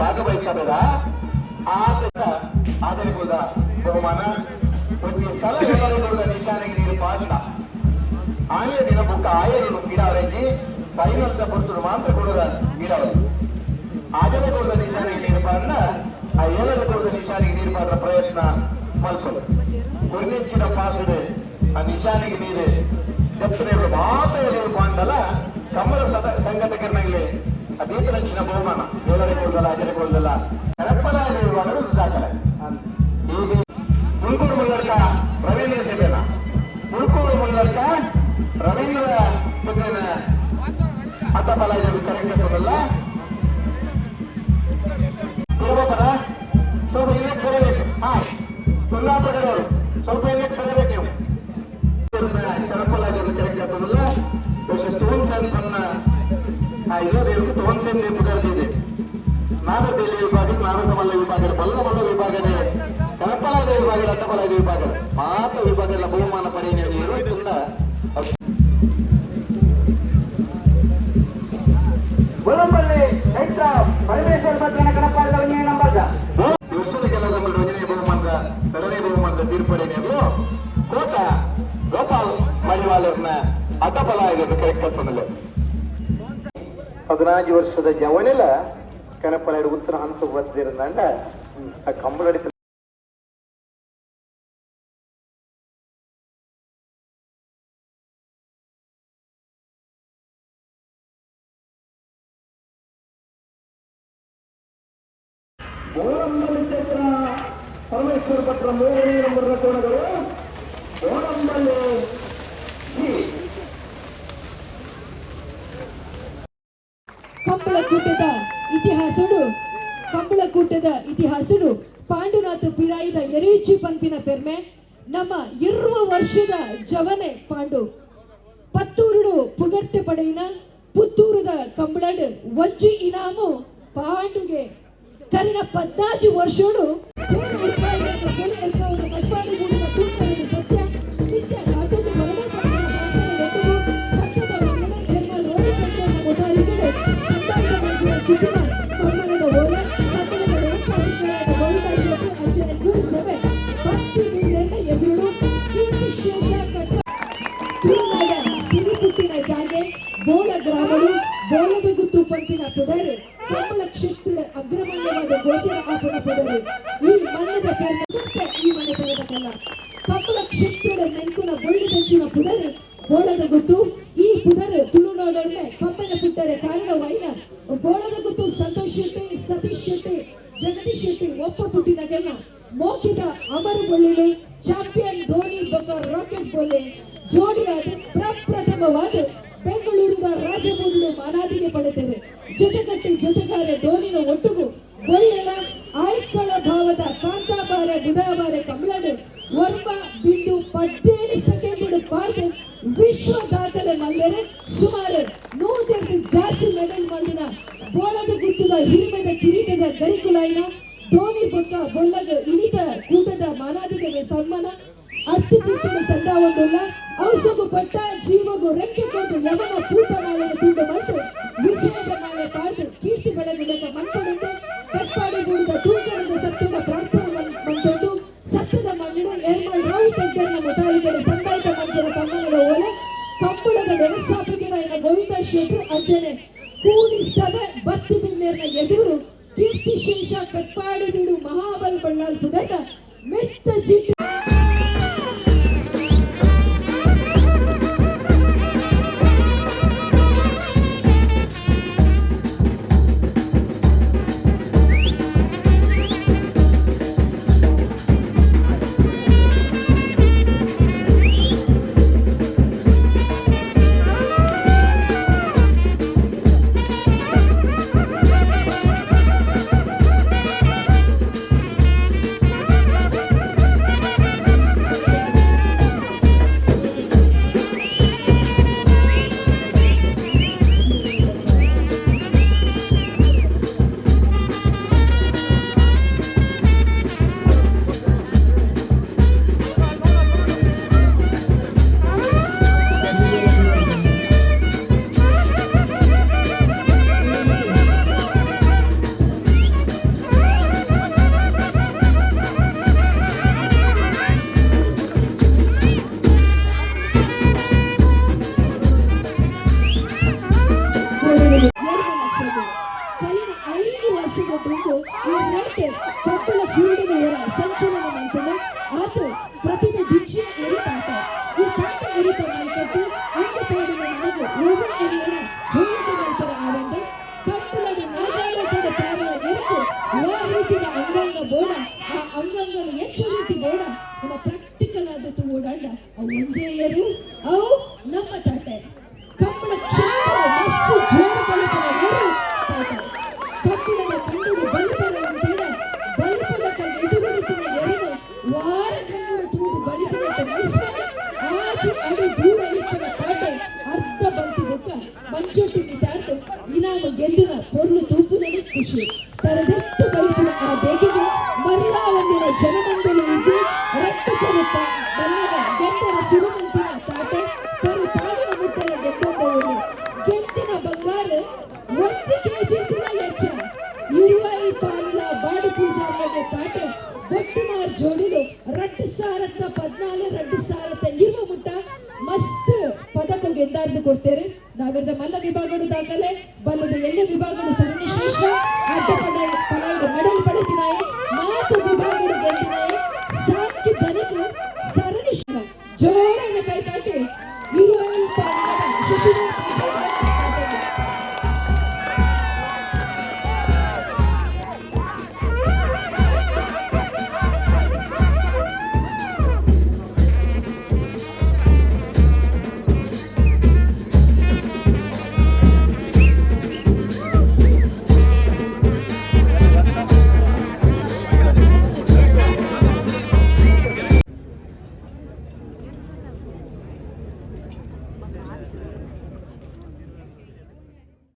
ಭಾಗವಹಿಸಬೇಡ ಆದರಿಬೋದ ಬಹುಮಾನ ಒಂದು ಸ್ಥಳ ಎಲ್ಲರಿಗೂ ನಿಶಾನೆಗೆ ನೀರು ಪಾತ್ರ ಆಯ ದಿನ ಬುಕ್ಕ ಆಯ ದಿನ ಗಿಡವರೆಗೆ ಫೈನಲ್ ಪುರುಷರು ಮಾತ್ರ ಕೊಡುವ ಗಿಡವರೆಗೆ ಆಜನಗೌಡ ನಿಶಾನೆಗೆ ನೀರು ಪಾತ್ರ ಆ ಏಳರಗೌಡ ನಿಶಾನೆಗೆ ನೀರು ಪಾತ್ರ ಪ್ರಯತ್ನ ಮಲ್ಪದು ಕೊನೆಚ್ಚಿನ ಪಾಸದೆ ಆ ನಿಶಾನೆಗೆ ನೀರು ದಪ್ಪನೆಗಳು ಮಾತ್ರ ಎದುರು ಪಾಂಡಲ ಕಮಲ ಸಂಘಟಕರನಾಗಲಿ ಅದೀತರಂಚಿನ ಬಹುಮಾನ ಏಳರಗೌಡಲ್ಲ ಆಜನಗೌಡಲ್ಲ ಕರಪ್ಪಲಾಗಿರುವಾಗಲೂ ದಾಖಲೆ ಈಗ ಮುಳುಕೂರು ಮೂಲಕ ರವೀಂದ್ರ ಸೇವೆನ ಮುಳುಕೂರು ಮೂಲಕ ರವೀಂದ್ರ ಹತ್ತಫಲ ಕರೆಕ್ಟಲ್ಲ ಪೂರ್ವಪರ ಸ್ವಲ್ಪ ಇಲೆಕ್ಟ್ ಸರಬೇಕು ಕುಲ್ಲಾಪುರದವರು ಸ್ವಲ್ಪ ಇಲೆಕ್ಟ್ ಸರಬೇಕು ನೀವು ಕರಪ್ಪಲ ಕರೆಕ್ಟ್ ಆಗ್ತದಲ್ಲ ಸ್ಟೋನ್ ಫ್ಯಾನ್ ಪನ್ನ ಇದೇ ಸ್ಟೋನ್ ಫ್ಯಾನ್ ಕರೆದಿದೆ ನಾಗದೇವಿ ವಿಭಾಗ ನಾಗಮಲ್ಲ ವಿಭಾಗದ ಬಲ್ಲಮಲ್ಲ ವಿಭಾಗದ ಕರಪಲಾದ ವಿಭಾಗದ ಅಡ್ಡಬಲಾದ ವಿಭಾಗದ ಮಾತ್ರ ವಿಭಾಗದ ಬಹುಮಾನ ಪಡೆಯುವ ಇರುವುದರಿಂದ ಗುರುಮಲ್ಲಿ ಪರಮೇಶ್ವರ ಭದ್ರನ ಕರಪಾಲದ ನಂಬರ್ ವರ್ಷದ ಕೆಲಸ ಒಂದನೇ ಬಹುಮಾನದ ಎರಡನೇ ಬಹುಮಾನದ ತೀರ್ಪಡೆಯನ್ನು ಕೋಟ ಗೋಪಾಲ್ ಮಡಿವಾಲರ್ನ ಅಡ್ಡಬಲ ಆಗಿದೆ ಕರೆಕ್ಟ್ 15 ವರ್ಷದ ಜವನಿಲ ಕನಪಲಾಡಿ ಉತ್ತರ ಹಂತ ಬರ್ದಿರಂದ ಆ ಕಂಬಳಡಿ ಪರಮೇಶ್ವರ ಪತ್ರ 3ನೇ ನಂಬರ್ನ ಕೋಣಗಳು ಓಣಂಬಲ್ಲಿ ಕಂಬಳಕೂಟದ ಇತಿಹಾಸಡು ಪಾಂಡುನಾಥ ಪಿರಾಯಿದ ಎರೇಚಿ ಪಂಪಿನ ಪೆರ್ಮೆ ನಮ್ಮ 20 ವರ್ಷದ ಜವನೆ ಪಾಂಡು ಪತ್ತೂರುಡು ಪುಗರ್ತೆ ಪಡೆಯಿನ ಪುತ್ತೂರದ ಕಂಬಳಡ್ ವಜ್ಜಿ ಇನಾಮು ಪಾಂಡುಗೆ ಕರಿನ 14 ವರ್ಷೋಡು ಸಿರಿಪುಟ್ಟಿನ ಜಾಗೆ ಬೋಳ ಗ್ರಾಮಗಳು ಬೋಲದ ಗುತ್ತು ಪಂಪಿನ ಪುಡರು ಕಂಬಳ ಕ್ಷೇತ್ರದ ಅಗ್ರಮಾನ್ಯವಾದ ಗೋಚರ ಆಪನ ಪುಡರು ಈ ಮನ್ನದ ಕರ್ನಾಟಕ ಈ ಮನೆ ತರಬೇಕಲ್ಲ ಕಂಬಳ ಕ್ಷೇತ್ರದ ಮೆಂಕುನ ಬೊಳ್ಳು ದಂಚಿನ ಪುಡರು ಬೋಳದ ಗುತ್ತು ಈ ಪುಡರು ತುಳುನಾಡೊಡನೆ ಕಂಬನ ಬಿಟ್ಟರೆ ಕಾರಣವಾಯಿನ ಬೋಳದ ಗುತ್ತು ಸಂತೋಷ್ ಶೆಟ್ಟಿ ಸತೀಶ್ ಶೆಟ್ಟಿ ಜಗದೀಶ್ ಶೆಟ್ಟಿ ಒಪ್ಪ ಪುಟ್ಟಿನಗೆಲ್ಲ ಮೋಕಿದ ಅಮರು ಬೊಳ್ಳಿಲು ಚಾಂಪಿಯನ್ ಧೋನಿ ಬೊಕ್ಕ ರಾಕೆಟ್ ಬೋಲೆ ಜೋಡಿಯಾದ ಪ್ರಪ್ರಥಮವಾದ ಬೆಂಗಳೂರಿನ ರಾಜಮೂಡಿಲು ಅನಾದಿಗೆ ಪಡೆದಿದೆ ಜೊಜಗಟ್ಟಿ ಜೊಜಗಾರ ಧೋನಿನ ಒಟ್ಟುಗು ಒಳ್ಳೆಲ ಆಯ್ಕಳ ಭಾವದ ಕಾಂತಾಬಾರ ಗುದಾಬಾರ ಕಮಲಡು ವರ್ಮ ಬಿಂದು 17 ಸೆಕೆಂಡ್ ಪಾರ್ದು ವಿಶ್ವ ದಾಖಲೆ ಮಲ್ಲೆರೆ ಸುಮಾರು 100 ಜಾಸ್ತಿ ಮೆಡಲ್ ಮಂದಿನ ಬೋಳದ ಗುತ್ತದ ಹಿರಿಮೆದ ಕಿರೀಟದ ಗರಿಕುಲಾಯಿನ ಧೋನಿ ಬೊಕ್ಕ ಬೊಲ್ಲಗ ಇಳಿತ ಕೂಟದ ಮಾನಾದಿಗೆ ಸನ್ಮಾನ ಅರ್ತಿಪಿತ್ತಿನ ಸಂದಾವೊಂದಲ್ಲ ಔಸಗು ಪಟ್ಟ ಜೀವಗು ರೆಕ್ಕೆ ಕೊಂಡು ಯಮನ ಪೂತ ಮಾಲೆ ತುಂಡು ಮಂತು ವಿಜಯದ ಮಾಲೆ ಪಾಡ್ದು ಕೀರ್ತಿ ಬೆಳಗಿದ ಮನ್ಪಡೆದು ಕಟ್ಪಾಡಿ ಗೂಡಿದ ತೂಕರದ ಸತ್ಯದ ಪ್ರಾರ್ಥನೆ ಮಂತೊಂದು ಸತ್ಯದ ಮಣ್ಣಿಡು ಏರ್ಮಾಳ್ ರಾವು ತಗ್ಗರ್ನ ಮುತಾಲಿಗಡೆ ಸಂದಾಯಿತ ಮಂದಿರ ತಮ್ಮನದ ಓಲೆ ಕಂಬಳದ ವ್ಯವಸ್ಥಾಪಕರಾದ ಗೋವಿಂದ ಶೆಟ್ರು ಅಂಜನೆ ಕೂಡಿ ಸಭೆ ಬತ್ತಿ ಬಿನ್ನೇರ್ನ ಎದುರು ಕೀರ್ತಿ ಶೇಷ ಕಟ್ಪಾಡಿದಿಡು ಮಹಾಬಲ್ ಬಳ್ಳಾಲ್ ಪುದನ ಮೆತ್ತ ಜಿಟ್ಟು ಮಾಸದ ತುಂಬು ಈ ರೇಟ್ ಕೊಪ್ಪಳ ಕ್ರೀಡೆಯವರ ಸಂಚಲನ ಮಾಡ್ಕೊಂಡು ಆತು ಪ್ರತಿಭೆ ಭಿಕ್ಷೆ ಎರಿಪಾಟ ಈ ಪಾಠ ಎರಿತ ಮಾಡ್ಕೊಟ್ಟು ಒಂದು ಪಾಡಿನ ನಮಗೂ ಓವ ಎರಿಯನ ಹೋಳಿಗೆ ನಂತರ ಆನಂದ ಕಪ್ಪಳದ ನಾಗಾಲಯದ ಕಾರ್ಯ ಎರಿತು ವಾ ರೀತಿಯ ಅಂಗಾಂಗ ಬೋಡ ಆ ಅಂಗಾಂಗನ ಹೆಚ್ಚು ರೀತಿ ಬೋಡ ನಮ್ಮ ಪ್ರಾಕ್ಟಿಕಲ್ ಆದದ್ದು ಓಡಾಡ ಅವು ಒಂಜೆಯರು ಅವು ನಮ್ಮ ತಾಟೆ ಕಪ್ಪಳ ಕ್ಷೇತ್ರ ಮಸ್ತು ಜೋರು ಬಲಿಪದ ನೋಡು ತಾಟ ಕಪ್ಪಳದ ಕಣ್ಣುಡು ಬಲಿಪದ ಅಂತೇಳ ಬಲಿಪದ ಕೈ ಎದುರುಡುತ್ತಿನ ಎರಡು ವಾರ ಕಣ್ಣುಡು ತೂದು ಬಲಿಪದ ಮಿಶ್ರ ಆಚೆ ಅಡಿ ದೂರ ಇಪ್ಪನ ತಾಟೆ ಅರ್ಧ ಬಂತಿ ಬುಕ್ಕ ಮಂಚೊಟ್ಟಿನಿ ತಾಟು ಇನಾಮ ಗೆದ್ದಿನ ಪೊರ್ಲು ತೂಪುನಲ್ಲಿ ಖುಷಿ ತರದೆತ್ತು ಬಲಿಪಿನ ಆ ಬೇಗಿಗೆ ಮರಳಾ ಒಂದಿನ ಜನಮಂಡಲಿ ಇಜ್ಜಿ ರಟ್ಟು ಕೊಡುತ್ತ ಬಲ್ಲದ ಗೆದ್ದರ ಸುರುಮಂತಿನ ತಾಟೆ ತರು ತಾಗಿನ ಮುಟ್ಟಲ ಗೆದ್ದೊಂಬವರು ಗೆದ್ದಿನ ಬಂಗಾರ 1 kg ಹೆಚ್ಚ ಇರುವಾಯಿ ಪಾಲಿನ ಬಾಡಿ ಪೂಜಾರಿಗೆ ತಾಟೆ ಬೊಟ್ಟುಮಾರ್ ಜೋಡಿಲು 2014 ಇರುವ ಮುಟ್ಟ ಮಸ್ತ್ ಪದಕ ಗೆದ್ದಾರ್ದು ಕೊಡ್ತೇವೆ ನಾವೆಲ್ಲ ಮಲ್ಲ ವಿಭಾಗದ ದಾಖಲೆ ಬಲ್ಲದ ಎಲ್ಲ ವಿಭಾಗದ